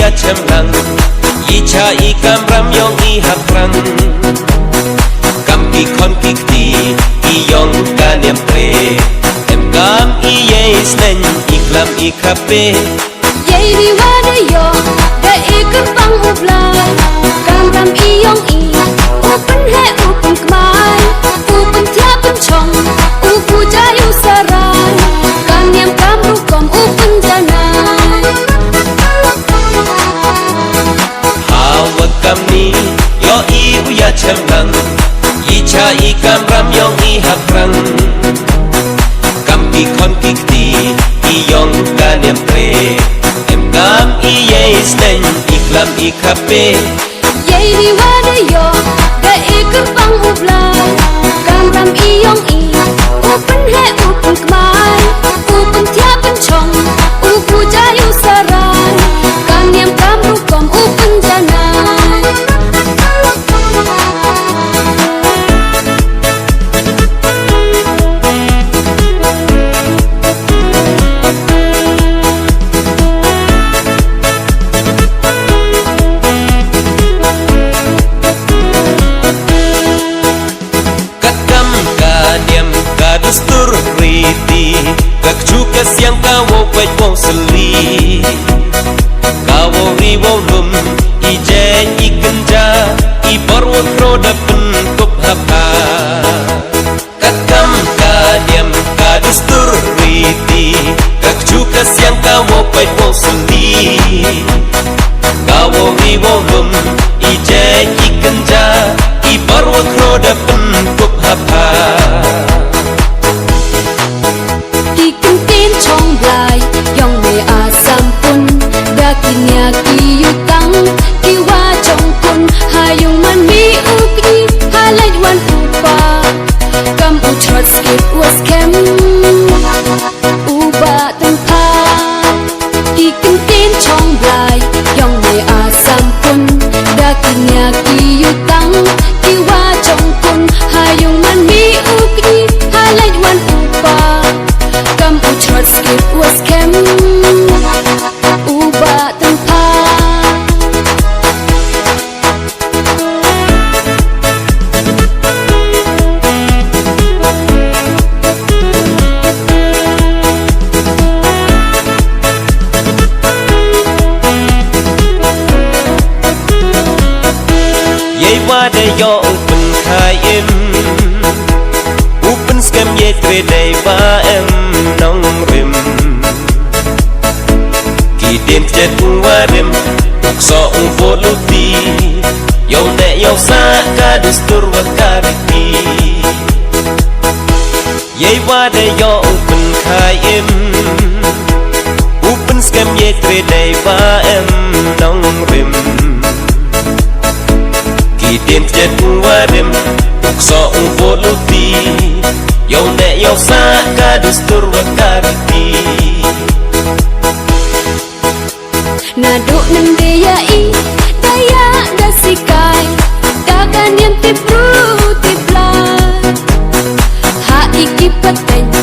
ya chemlang i cha i kam ram yong i hap rang kam ki kon ki ti i yong ka niam pre em kam i ye snen i klam i kape ye di wa de yo da i kam pang up lai kam ram i yong i open he open kmai open thia pen chong u pu ja yu sarai kam niam kam ru kom open janai hawa kam ni yo i u ya chemlang i cha i kam ram yong i hap rang kam ki kon ki ti i yong ka niam pre em kam i ye snen i klam i kape ye di wa de yo da i kam pang up lai kam ram i yong i open he open kmai open thia pen chong u pu ja yu sarai kam niam kam ru kom open janai Dustur riti kak chuka siang kawo pai wong seli kawo ri wong lum i jen i kenja i borwo tro dapen kup hapa kakam ka diam ka dustur riti kak chuka siang kawo pai wong seli kawo ri wong lum i jen i kenja i borwo tro dapen kup hapa chong blai yong me asam pun dakinya ki yutang ki wa chong pun hayung man mi ukni halai wan upa kam u trot skip was kem uba tempa ki kintin chong blai yong me asam pun dakinya ki yutang ki wa chong pun hayung man mi ukni halai wan upa kam u trot skip was kem uba tempa ye wa de yo open khai im open scam ye tre dei ba em nong rim ki den jet wa rim so un voluti yo ne yo sa ka dustur wa kariti ye wa de yo open khai im open scam ye tre dei ba em nong rim ki den jet wa rim so un voluti yo ne yo sa ka dustur wa kariti na do nang de ya i daya da sikai dagan yang tip ru tip la ha iki paten